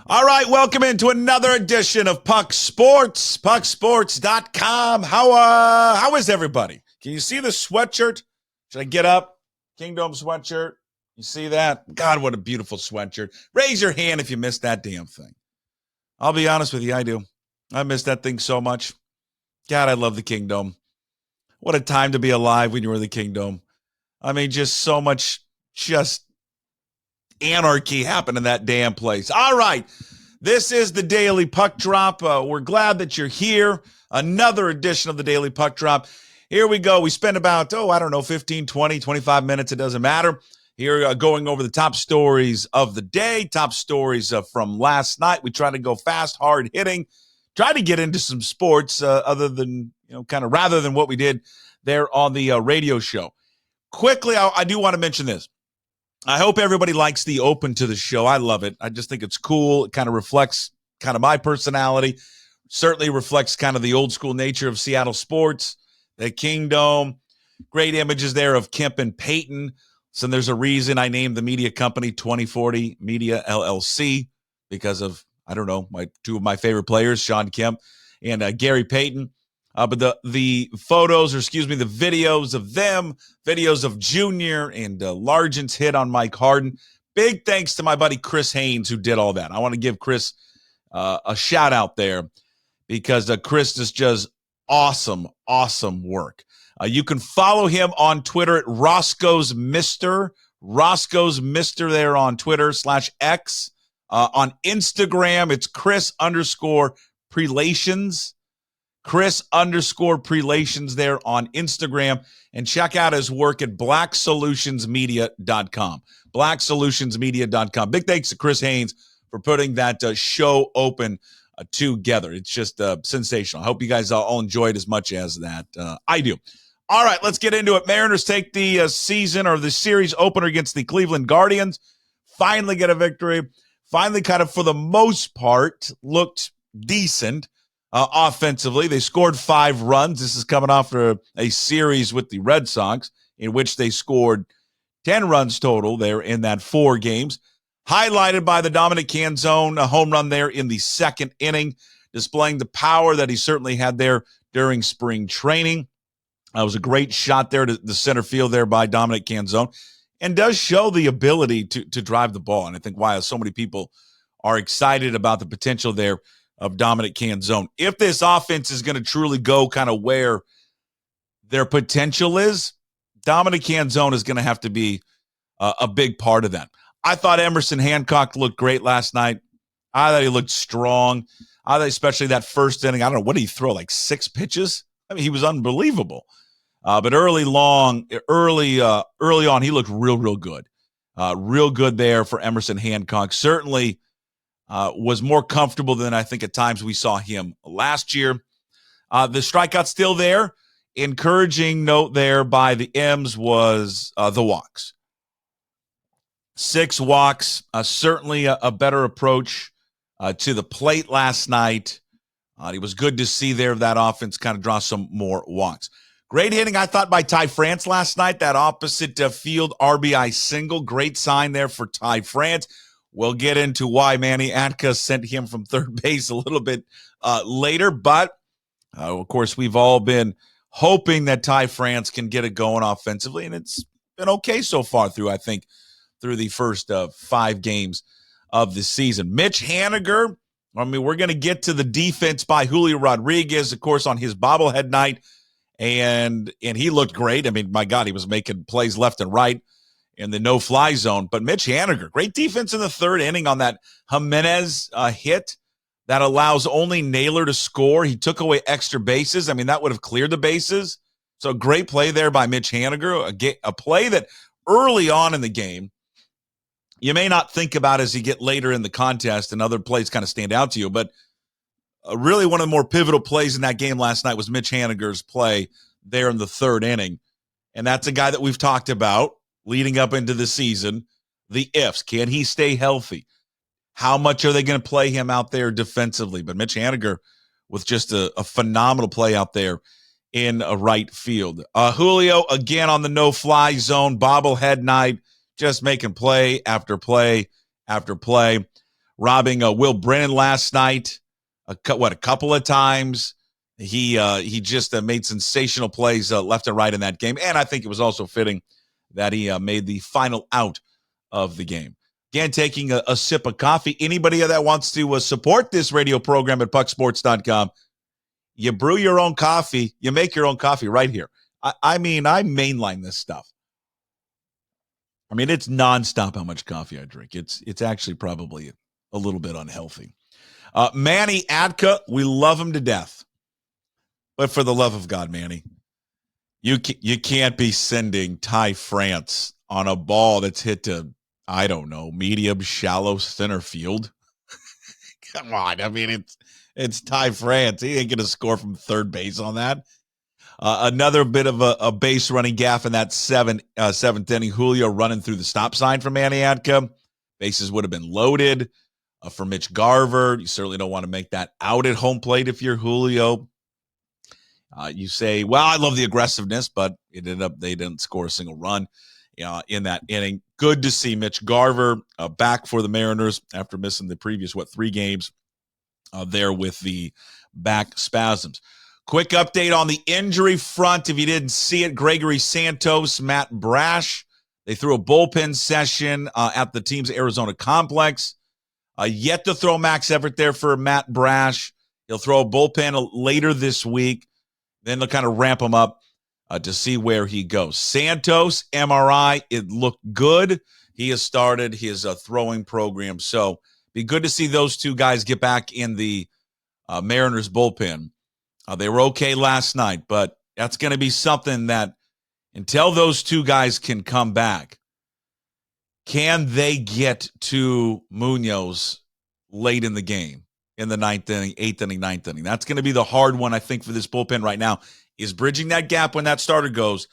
All right, welcome into another edition of Puck Sports, pucksports.com. How is everybody? Can you see the sweatshirt? Should I get up? Kingdom sweatshirt. You see that? God, what a beautiful sweatshirt. Raise your hand if you missed that damn thing. I'll be honest with you, I do. I miss that thing so much. God, I love the Kingdom. What a time to be alive when you were in the Kingdom. I mean, just so much anarchy happened in that damn place. All right. This is the Daily Puck Drop. We're glad that you're here. Another edition of the Daily Puck Drop. Here we go. We spent about, 15, 20, 25 minutes. It doesn't matter. Here going over the top stories of the day, top stories from last night. We try to go fast, hard hitting, try to get into some sports rather than what we did there on the radio show. Quickly, I do want to mention this. I hope everybody likes the open to the show. I love it. I just think it's cool. It kind of reflects kind of my personality. Certainly reflects kind of the old school nature of Seattle sports, the Kingdom. Great images there of Kemp and Payton. So there's a reason I named the media company 2040 Media LLC because of, two of my favorite players, Sean Kemp and Gary Payton. But the photos, or excuse me, the videos of them, videos of Junior and Largent's hit on Mike Harden. Big thanks to my buddy Chris Haynes who did all that. I want to give Chris a shout out there because Chris just does awesome work. You can follow him on Twitter at Roscoe's Mister there on Twitter /X. On Instagram, it's Chris_Prelations. Chris_Prelations there on Instagram, and check out his work at blacksolutionsmedia.com. Blacksolutionsmedia.com. Big thanks to Chris Haynes for putting that show open together. It's just sensational. I hope you guys all enjoy it as much as that I do. All right, let's get into it. Mariners take the season or the series opener against the Cleveland Guardians. Finally get a victory. Finally, kind of for the most part, looked decent. Offensively, they scored 5 runs. This is coming off a series with the Red Sox in which they scored 10 runs total there in that 4 games, highlighted by the Dominic Canzone home run there in the 2nd inning, displaying the power that he certainly had there during spring training. It was a great shot there to the center field there by Dominic Canzone, and does show the ability to drive the ball. And I think why so many people are excited about the potential there of Dominic Canzone. If this offense is going to truly go kind of where their potential is, Dominic Canzone is going to have to be a big part of that. I thought Emerson Hancock looked great last night. I thought he looked strong. I thought especially that first inning, I don't know, what did he throw, like 6 pitches? I mean, he was unbelievable. But early on, he looked real good. Real good there for Emerson Hancock. Certainly was more comfortable than I think at times we saw him last year. The strikeout still there. Encouraging note there by the M's was the walks. 6 walks, certainly a better approach to the plate last night. It was good to see there that offense kind of draw some more walks. Great hitting, I thought, by Ty France last night. That opposite field RBI single. Great sign there for Ty France. We'll get into why Manny Atka sent him from third base a little bit later. But, of course, we've all been hoping that Ty France can get it going offensively, and it's been okay so far through the first 5 games of the season. Mitch Haniger, we're going to get to the defense by Julio Rodriguez, of course, on his bobblehead night, and he looked great. I mean, my God, he was making plays left and right in the no-fly zone. But Mitch Haniger, great defense in the 3rd inning on that Jimenez hit that allows only Naylor to score. He took away extra bases. I mean, that would have cleared the bases. So great play there by Mitch Haniger, a play that early on in the game, you may not think about as you get later in the contest and other plays kind of stand out to you, but really one of the more pivotal plays in that game last night was Mitch Haniger's play there in the 3rd inning. And that's a guy that we've talked about leading up into the season. The ifs. Can he stay healthy? How much are they going to play him out there defensively? But Mitch Haniger with just a phenomenal play out there in a right field. Julio, again, on the no-fly zone, bobblehead night, just making play after play after play. robbing Will Brennan last night. A couple of times. He just made sensational plays left and right in that game. And I think it was also fitting that he made the final out of the game. Again, taking a sip of coffee. Anybody that wants to support this radio program at pucksports.com, you brew your own coffee. You make your own coffee right here. I mainline this stuff. I mean, it's nonstop how much coffee I drink. It's actually probably a little bit unhealthy. Manny Adka, we love him to death. But for the love of God, Manny, you can't be sending Ty France on a ball that's hit to, I don't know, medium, shallow center field. Come on. I mean, it's Ty France. He ain't going to score from third base on that. Another bit of a base running gaff in that seventh inning. Julio running through the stop sign for Manny Adka. Bases would have been loaded for Mitch Garver. You certainly don't want to make that out at home plate if you're Julio. You say, well, I love the aggressiveness, but they didn't score a single run in that inning. Good to see Mitch Garver back for the Mariners after missing the previous, 3 games there with the back spasms. Quick update on the injury front. If you didn't see it, Gregory Santos, Matt Brash, they threw a bullpen session at the team's Arizona complex. Yet to throw Max Everett there for Matt Brash. He'll throw a bullpen later this week. Then they'll kind of ramp him up to see where he goes. Santos, MRI, it looked good. He has started his throwing program. So be good to see those two guys get back in the Mariners bullpen. They were okay last night, but that's going to be something that until those two guys can come back, can they get to Munoz late in the game? In the 9th inning, 8th inning, 9th inning. That's going to be the hard one, I think, for this bullpen right now, is bridging that gap when that starter goes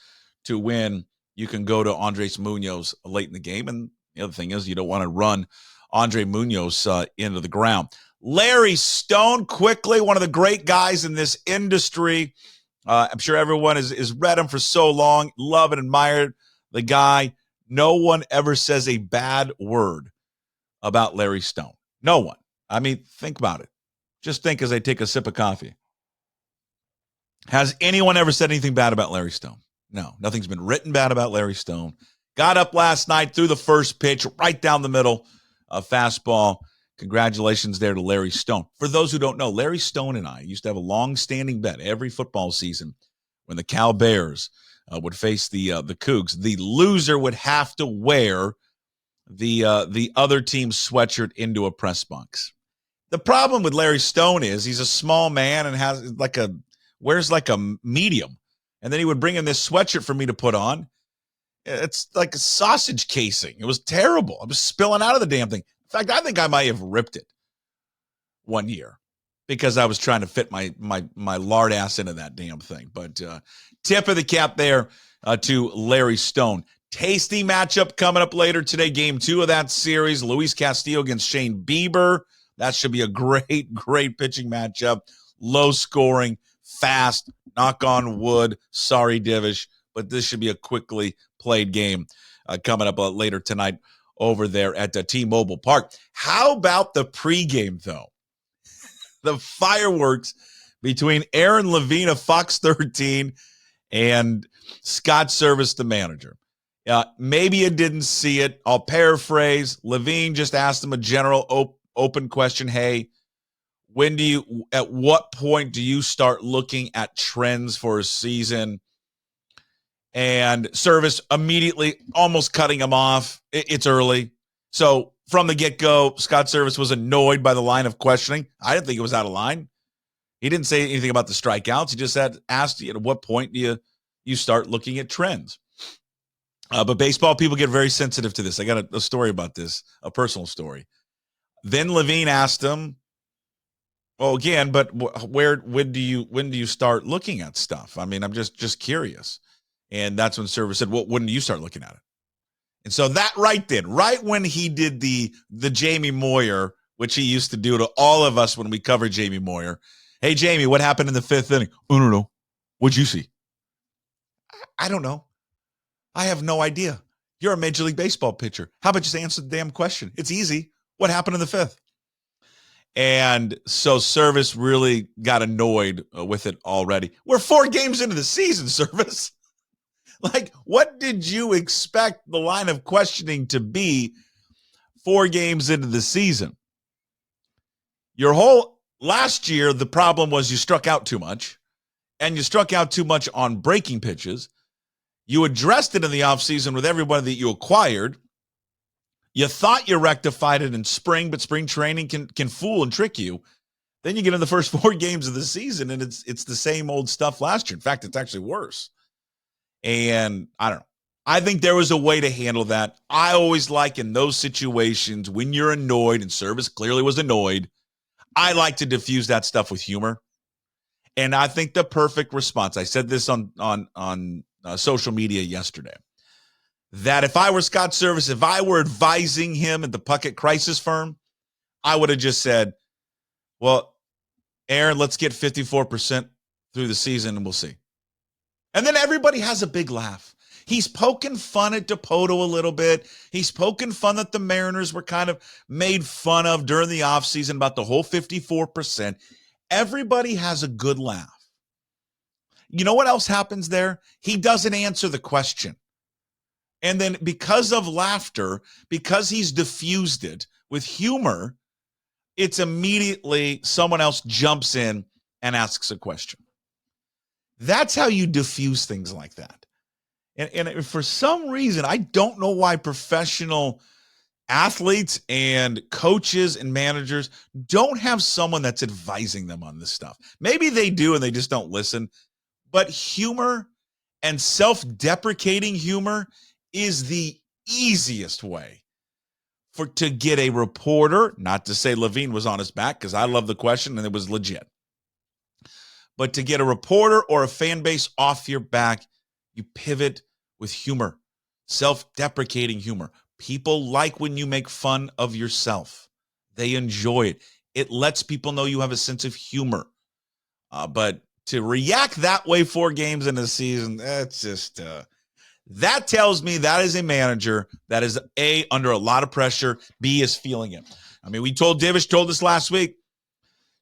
to when you can go to Andres Munoz late in the game. And the other thing is you don't want to run Andre Munoz into the ground. Larry Stone, quickly, one of the great guys in this industry. I'm sure everyone has read him for so long, love and admired the guy. No one ever says a bad word about Larry Stone. No one. I mean, think about it. Just think as I take a sip of coffee. Has anyone ever said anything bad about Larry Stone? No, nothing's been written bad about Larry Stone. Got up last night, threw the first pitch right down the middle, a fastball. Congratulations there to Larry Stone. For those who don't know, Larry Stone and I used to have a long-standing bet every football season when the Cal Bears would face the Cougs. The loser would have to wear the other team's sweatshirt into a press box. The problem with Larry Stone is he's a small man and wears like a medium. And then he would bring in this sweatshirt for me to put on. It's like a sausage casing. It was terrible. I was spilling out of the damn thing. In fact, I think I might have ripped it one year because I was trying to fit my lard ass into that damn thing. But tip of the cap there to Larry Stone. Tasty matchup coming up later today. Game 2 of that series. Luis Castillo against Shane Bieber. That should be a great, great pitching matchup. Low scoring, fast, knock on wood. Sorry, Divish, but this should be a quickly played game coming up later tonight over there at T-Mobile Park. How about the pregame, though? The fireworks between Aaron Levine of Fox 13 and Scott Servais, the manager. Maybe you didn't see it. I'll paraphrase. Levine just asked him a general open question. Hey, at what point do you start looking at trends for a season? And Servais immediately almost cutting him off. It's early. So from the get-go, Scott Servais was annoyed by the line of questioning. I didn't think it was out of line. He didn't say anything about the strikeouts. He just asked, at what point do you start looking at trends? But baseball people get very sensitive to this. I got a story about this, a personal story. Then Levine asked him, well, again, but when do you start looking at stuff? I mean, I'm just curious. And that's when Servais said, well, when do you start looking at it? And so that right when he did the Jamie Moyer, which he used to do to all of us when we covered Jamie Moyer. Hey, Jamie, what happened in the 5th inning? Oh, no. What'd you see? I don't know. I have no idea. You're a Major League Baseball pitcher. How about just answer the damn question? It's easy. What happened in the 5th? And so Servais really got annoyed with it already. We're 4 games into the season, Servais. Like, what did you expect the line of questioning to be 4 games into the season? Your whole last year, the problem was you struck out too much, and you struck out too much on breaking pitches. You addressed it in the offseason with everybody that you acquired. You thought you rectified it in spring, but spring training can fool and trick you. Then you get in the first 4 games of the season, and it's the same old stuff last year. In fact, it's actually worse. And I don't know. I think there was a way to handle that. I always like in those situations when you're annoyed, and Servais clearly was annoyed, I like to diffuse that stuff with humor. And I think the perfect response, I said this on social media yesterday, that if I were Scott Servais, if I were advising him at the Puckett crisis firm, I would have just said, well, Aaron, let's get 54% through the season and we'll see. And then everybody has a big laugh. He's poking fun at Dipoto a little bit. He's poking fun that the Mariners were kind of made fun of during the offseason about the whole 54%. Everybody has a good laugh. You know what else happens there? He doesn't answer the question. And then because of laughter, because he's diffused it with humor, it's immediately someone else jumps in and asks a question. That's how you diffuse things like that. And for some reason, I don't know why professional athletes and coaches and managers don't have someone that's advising them on this stuff. Maybe they do and they just don't listen. But humor and self-deprecating humor is the easiest way to get a reporter, not to say Levine was on his back because I love the question and it was legit, but to get a reporter or a fan base off your back, you pivot with humor, self-deprecating humor. People like when you make fun of yourself. They enjoy it. It lets people know you have a sense of humor. But to react that way 4 games in a season, that's just that tells me that is a manager that is A, under a lot of pressure, B, is feeling it. I mean, Divish told us last week,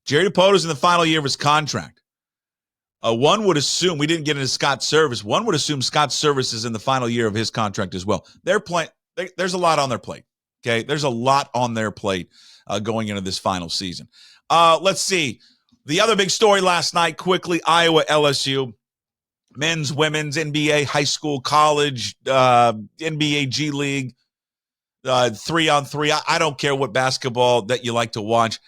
Jerry Dipoto's in the final year of his contract. One would assume, we didn't get into Scott Servais, one would assume Scott Servais is in the final year of his contract as well. They're playing, there's a lot on their plate, okay? There's a lot on their plate going into this final season. Let's see. The other big story last night, quickly, Iowa, LSU, men's, women's, NBA, high school, college, NBA, G League, 3-on-3. I don't care what basketball that you like to watch.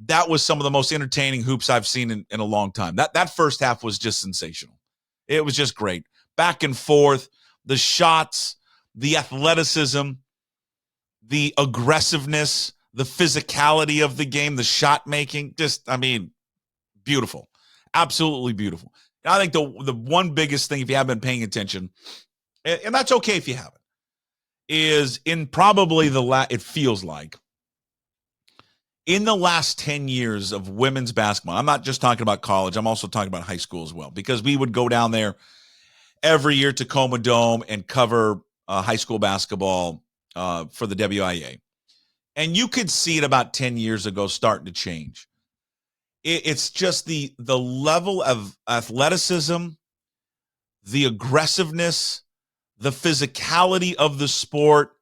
That was some of the most entertaining hoops I've seen in a long time. That first half was just sensational. It was just great. Back and forth, the shots, the athleticism, the aggressiveness, the physicality of the game, the shot making, just, I mean, beautiful. Absolutely beautiful. And I think the one biggest thing, if you haven't been paying attention, and that's okay if you haven't, is in probably it feels like, in the last 10 years of women's basketball, I'm not just talking about college, I'm also talking about high school as well, because we would go down there every year, Tacoma Dome, and cover high school basketball for the WIA. And you could see it about 10 years ago starting to change. It's just the level of athleticism, the aggressiveness, the physicality of the sport,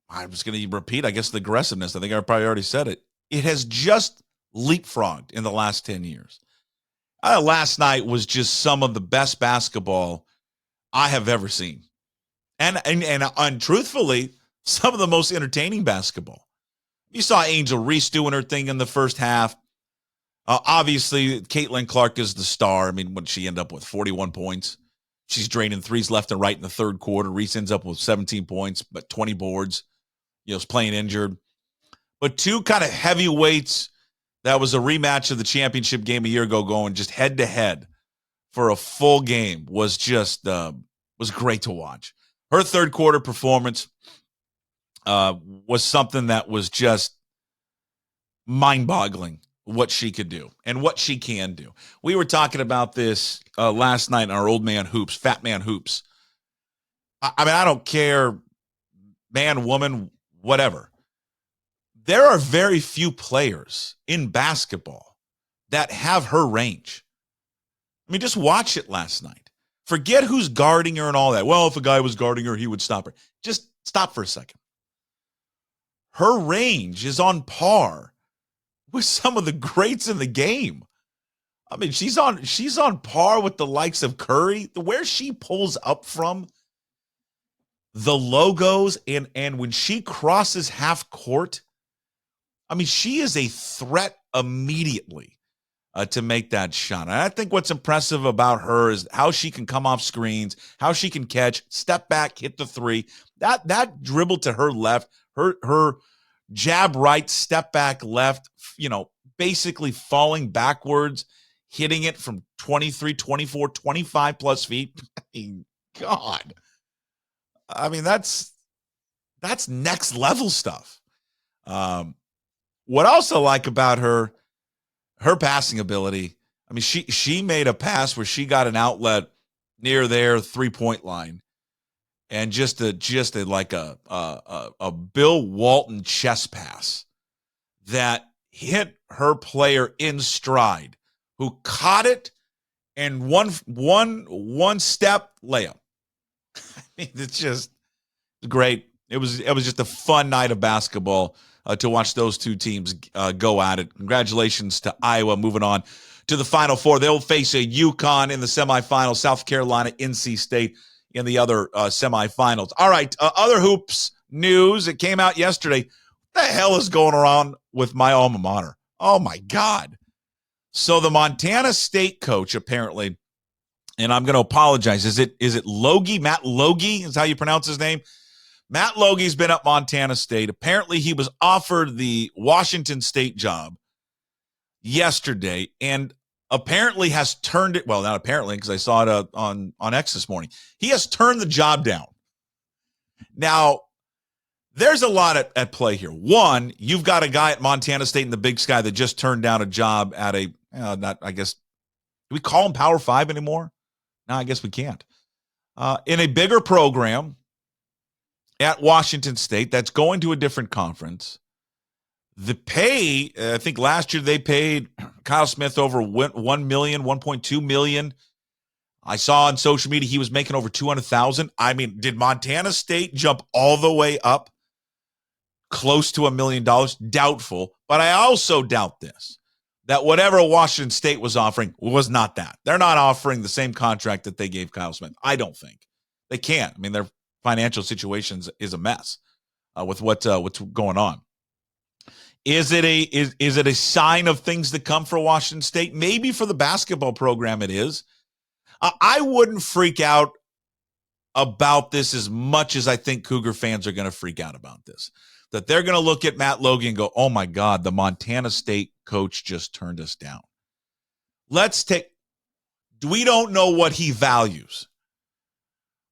I'm just going to repeat, I guess, the aggressiveness. I think I probably already said it. It has just leapfrogged in the last 10 years. Last night was just some of the best basketball I have ever seen. And truthfully, some of the most entertaining basketball. You saw Angel Reese doing her thing in the first half. Obviously, Caitlin Clark is the star. I mean, what did she end up with? 41 points. She's draining threes left and right in the third quarter. Reese ends up with 17 points, but 20 boards. Was playing injured. But 2 kind of heavyweights. That was a rematch of the championship game a year ago, going just head-to-head for a full game was just was great to watch. Her third quarter performance was something that was just mind-boggling, what she could do and what she can do. We were talking about this last night in our Old Man Hoops, Fat Man Hoops. I mean, I don't care, man, woman, whatever. There are very few players in basketball that have her range. I mean, just watch it last night. Forget who's guarding her and all that. Well, if a guy was guarding her, he would stop her. Just stop for a second. Her range is on par with some of the greats in the game. I mean, she's on par with the likes of Curry. Where she pulls up from, the logos, and when she crosses half court, I mean, she is a threat immediately to make that shot. And I think what's impressive about her is how she can come off screens, how she can catch, step back, hit the three. That dribble to her left, her jab right, step back left, basically falling backwards, hitting it from 23, 24, 25 plus feet. I mean, God. I mean, that's next level stuff. What I also like about her passing ability, I mean, she made a pass where she got an outlet near their 3-point line, and just a Bill Walton chest pass that hit her player in stride, who caught it and one step layup. I mean, it's just great. It was just a fun night of basketball to watch those two teams go at it. Congratulations to Iowa moving on to the Final Four. They'll face a UConn in the semifinals, South Carolina, NC State in the other semifinals. All right, other hoops news. It came out yesterday. What the hell is going on with my alma mater? Oh, my God. So the Montana State coach, apparently, and I'm going to apologize. Is it Logie? Matt Logie is how you pronounce his name? Matt Logie's been at Montana State. Apparently, he was offered the Washington State job yesterday, and apparently has turned it. Well, not apparently, because I saw it on X this morning. He has turned the job down. Now, there's a lot at play here. One, you've got a guy at Montana State in the Big Sky that just turned down a job at a, I guess, do we call him Power 5 anymore? No, I guess we can't. In a bigger program at Washington State that's going to a different conference. The pay, I think last year they paid Kyle Smith over $1 million, $1.2 million. I saw on social media he was making over $200,000. I mean, did Montana State jump all the way up close to $1 million? Doubtful. But I also doubt this, that whatever Washington State was offering was not that. They're not offering the same contract that they gave Kyle Smith. I don't think. They can't. I mean, their financial situation is a mess with what's going on. Is it a sign of things to come for Washington State? Maybe for the basketball program it is. I wouldn't freak out about this as much as I think Cougar fans are going to freak out about this. That they're going to look at Matt Logie and go, oh my God, the Montana State coach just turned us down. We don't know what he values.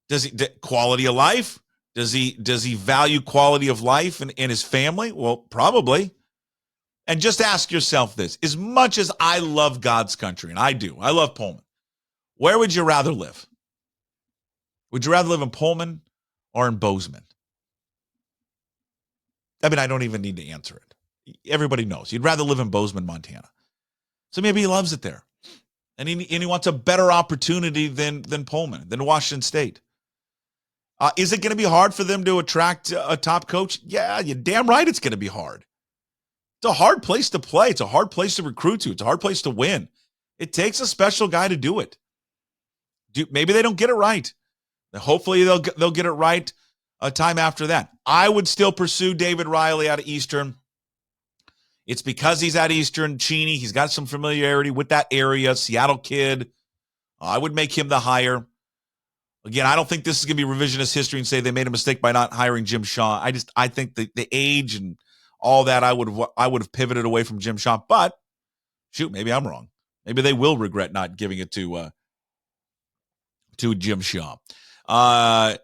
Does he quality of life? Does he value quality of life in his family? Well, probably. And just ask yourself this. As much as I love God's country, and I do, I love Pullman, where would you rather live? Would you rather live in Pullman or in Bozeman? I mean, I don't even need to answer it. Everybody knows. You'd rather live in Bozeman, Montana. So maybe he loves it there. And he wants a better opportunity than Pullman, than Washington State. Is it going to be hard for them to attract a top coach? Yeah, you're damn right it's going to be hard. It's a hard place to play. It's a hard place to recruit to. It's a hard place to win. It takes a special guy to do it. Maybe they don't get it right. Hopefully they'll get it right a time after that. I would still pursue David Riley out of Eastern. It's because he's at Eastern. Cheney, he's got some familiarity with that area. Seattle kid. I would make him the hire. Again, I don't think this is going to be revisionist history and say they made a mistake by not hiring Jim Shaw. I think the age and all that, I would have pivoted away from Jim Shaw. But shoot, maybe I'm wrong. Maybe they will regret not giving it to Jim Shaw. The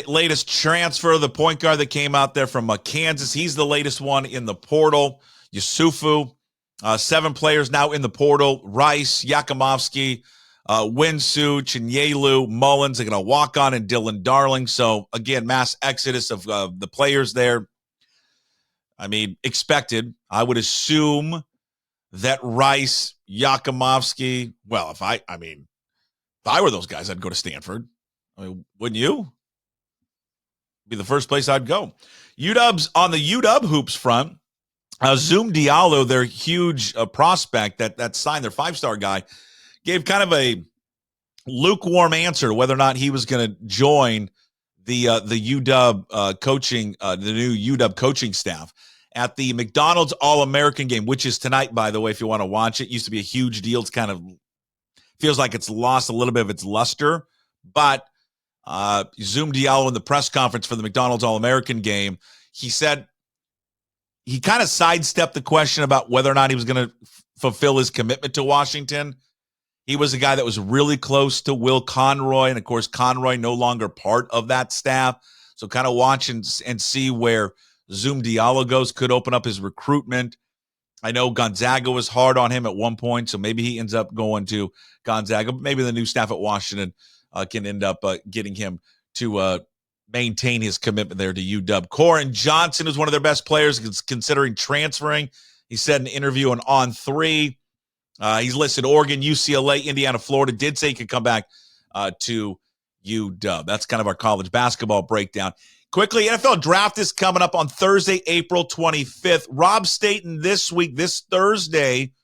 latest transfer, the point guard that came out there from Kansas, he's the latest one in the portal. Yusufu, 7 players now in the portal. Rice, Yakimovsky, Winsu, Chinyelu, Mullins are going to walk on, and Dylan Darling. So, again, mass exodus of the players there. I mean, expected. I would assume that Rice, Yakimovsky, well, if I were those guys, I'd go to Stanford. I mean, wouldn't you? Be the first place I'd go. UW's on the UW hoops front. Zoom Diallo, their huge prospect that signed, their 5-star guy, gave kind of a lukewarm answer to whether or not he was going to join the UW coaching, the new UW coaching staff at the McDonald's All-American game, which is tonight, by the way, if you want to watch it. Used to be a huge deal. It's kind of feels like it's lost a little bit of its luster, but Zoom Diallo in the press conference for the McDonald's All-American game, he said he kind of sidestepped the question about whether or not he was going to fulfill his commitment to Washington. He was a guy that was really close to Will Conroy, and of course, Conroy no longer part of that staff. So kind of watch and see where Zoom Diallo goes. Could open up his recruitment. I know Gonzaga was hard on him at one point, so maybe he ends up going to Gonzaga. Maybe the new staff at Washington can end up getting him to maintain his commitment there to UW. Corin Johnson is one of their best players, considering transferring. He said in an interview on 3. He's listed Oregon, UCLA, Indiana, Florida. Did say he could come back to UW. That's kind of our college basketball breakdown. Quickly, NFL draft is coming up on Thursday, April 25th. Rob Staten this week, this Thursday,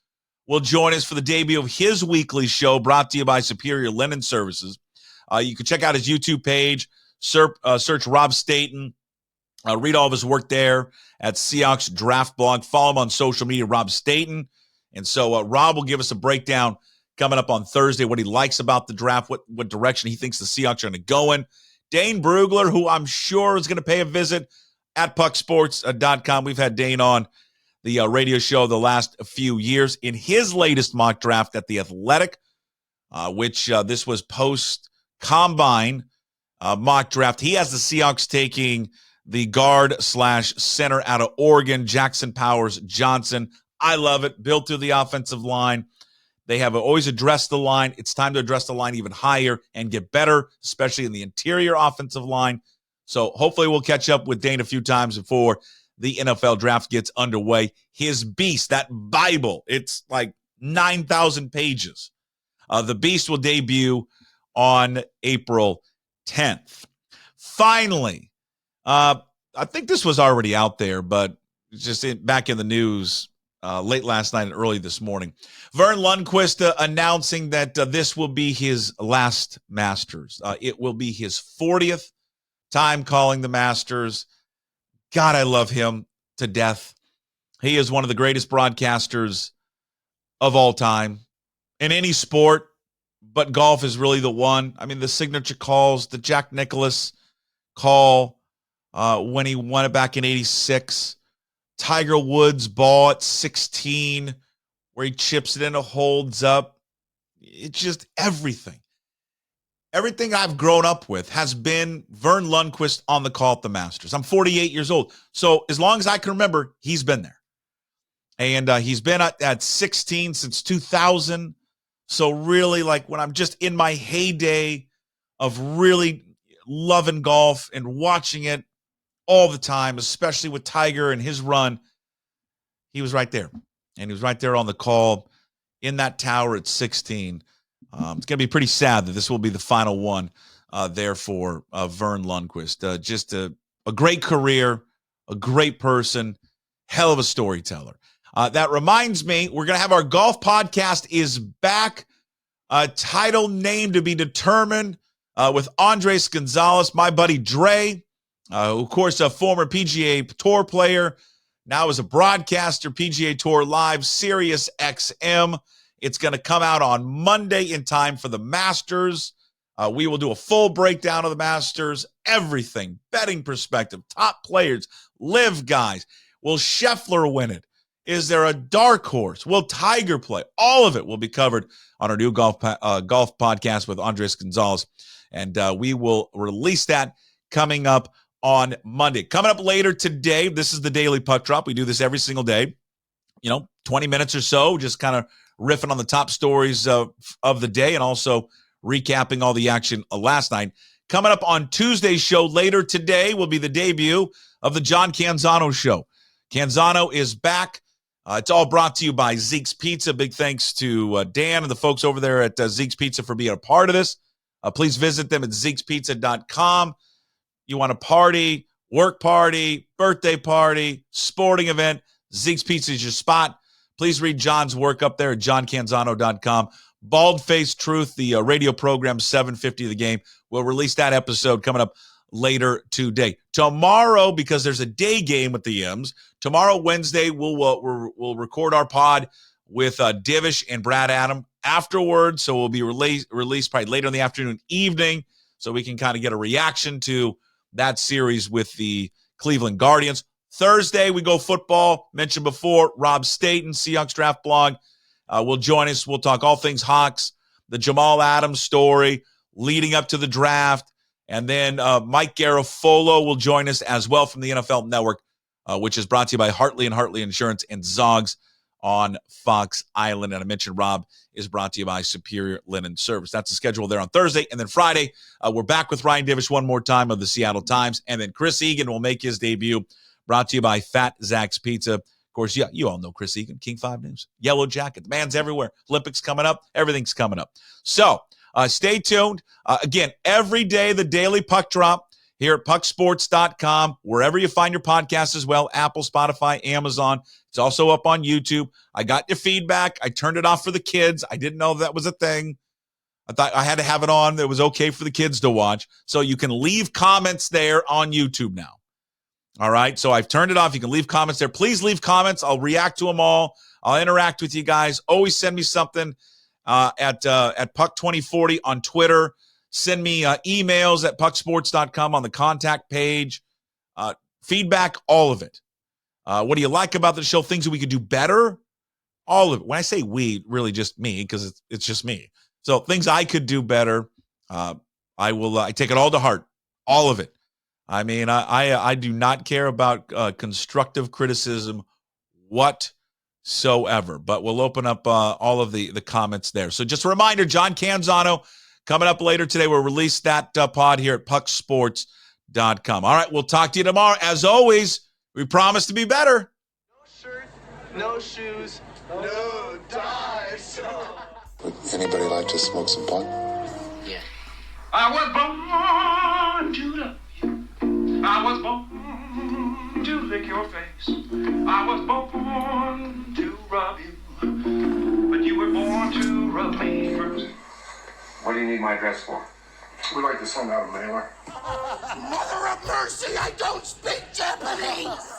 will join us for the debut of his weekly show brought to you by Superior Linen Services. You can check out his YouTube page, search Rob Staten, read all of his work there at Seahawks Draft Blog. Follow him on social media, Rob Staten. And so Rob will give us a breakdown coming up on Thursday, what he likes about the draft, what direction he thinks the Seahawks are going to go in. Dane Brugler, who I'm sure is going to pay a visit at pucksports.com. We've had Dane on the radio show the last few years in his latest mock draft at The Athletic, which this was post-combine mock draft. He has the Seahawks taking the guard/center out of Oregon, Jackson Powers Johnson. I love it. Built through the offensive line. They have always addressed the line. It's time to address the line even higher and get better, especially in the interior offensive line. So hopefully we'll catch up with Dane a few times before the NFL draft gets underway. His beast, that Bible, it's like 9,000 pages. The beast will debut on April 10th. Finally, I think this was already out there, but it's just back in the news late last night and early this morning. Vern Lundquist announcing that this will be his last Masters. It will be his 40th time calling the Masters. God, I love him to death. He is one of the greatest broadcasters of all time in any sport, but golf is really the one. I mean, the signature calls, the Jack Nicklaus call when he won it back in 86. Tiger Woods' ball at 16, where he chips it in and holds up. It's just everything. Everything I've grown up with has been Vern Lundquist on the call at the Masters. I'm 48 years old. So as long as I can remember, he's been there. And he's been at 16 since 2000. So really, like when I'm just in my heyday of really loving golf and watching it all the time, especially with Tiger and his run, he was right there. And he was right there on the call in that tower at 16. It's going to be pretty sad that this will be the final one there for Vern Lundquist. Just a great career, a great person, hell of a storyteller. That reminds me, we're going to have our golf podcast is back. Title name to be determined with Andres Gonzalez, my buddy Dre. Of course, a former PGA Tour player, now is a broadcaster, PGA Tour Live, Sirius XM. It's going to come out on Monday in time for the Masters. We will do a full breakdown of the Masters, everything, betting perspective, top players, live guys. Will Scheffler win it? Is there a dark horse? Will Tiger play? All of it will be covered on our new golf podcast with Andres Gonzalez, and we will release that coming up on Monday. Coming up later today, this is the Daily Puck Drop. We do this every single day, 20 minutes or so, just kind of riffing on the top stories of the day and also recapping all the action last night. Coming up on Tuesday's show later today will be the debut of the John Canzano Show. Canzano is back. It's all brought to you by Zeke's Pizza. Big thanks to Dan and the folks over there at Zeke's Pizza for being a part of this. Please visit them at zekespizza.com. You want a party, work party, birthday party, sporting event, Zeke's Pizza is your spot. Please read John's work up there at johncanzano.com. Bald-Faced Truth, the radio program, 750 of the game. We'll release that episode coming up later today. Tomorrow, because there's a day game with the M's, tomorrow, Wednesday, we'll record our pod with Divish and Brad Adam afterwards. So we'll be released probably later in the afternoon, evening, so we can kind of get a reaction to that series with the Cleveland Guardians. Thursday, we go football. Mentioned before, Rob Staten, Seahawks Draft Blog, will join us. We'll talk all things Hawks, the Jamal Adams story leading up to the draft. And then Mike Garafolo will join us as well from the NFL Network, which is brought to you by Hartley and Hartley Insurance and Zogs on Fox Island. And I mentioned Rob is brought to you by Superior Linen Service. That's the schedule there on Thursday. And then Friday, we're back with Ryan Divish one more time of the Seattle Times. And then Chris Egan will make his debut, brought to you by Fat Zach's Pizza. Of course, yeah, you all know Chris Egan, King 5 News, Yellow Jacket. The man's everywhere. Olympics coming up. Everything's coming up. So stay tuned. Again, every day, the Daily Puck Drop here at pucksports.com, wherever you find your podcasts as well, Apple, Spotify, Amazon. It's also up on YouTube. I got your feedback. I turned it off for the kids. I didn't know that was a thing. I thought I had to have it on. It was okay for the kids to watch. So you can leave comments there on YouTube now. All right, so I've turned it off. You can leave comments there. Please leave comments. I'll react to them all. I'll interact with you guys. Always send me something at Puck2040 on Twitter. Send me emails at pucksports.com on the contact page. Feedback, all of it. What do you like about the show? Things that we could do better? All of it. When I say we, really just me, because it's just me. So things I could do better, I take it all to heart. All of it. I mean, I do not care about constructive criticism whatsoever, but we'll open up all of the comments there. So just a reminder, John Canzano coming up later today. We'll release that pod here at pucksports.com. All right, we'll talk to you tomorrow. As always, we promise to be better. No shirt, no shoes, no ties. Would anybody like to smoke some pot? Yeah. I was born to love you. I was born to lick your face. I was born to rub you. But you were born to rub me first. What do you need my address for? We'd like to send out a mailer. Mother of mercy, I don't speak Japanese!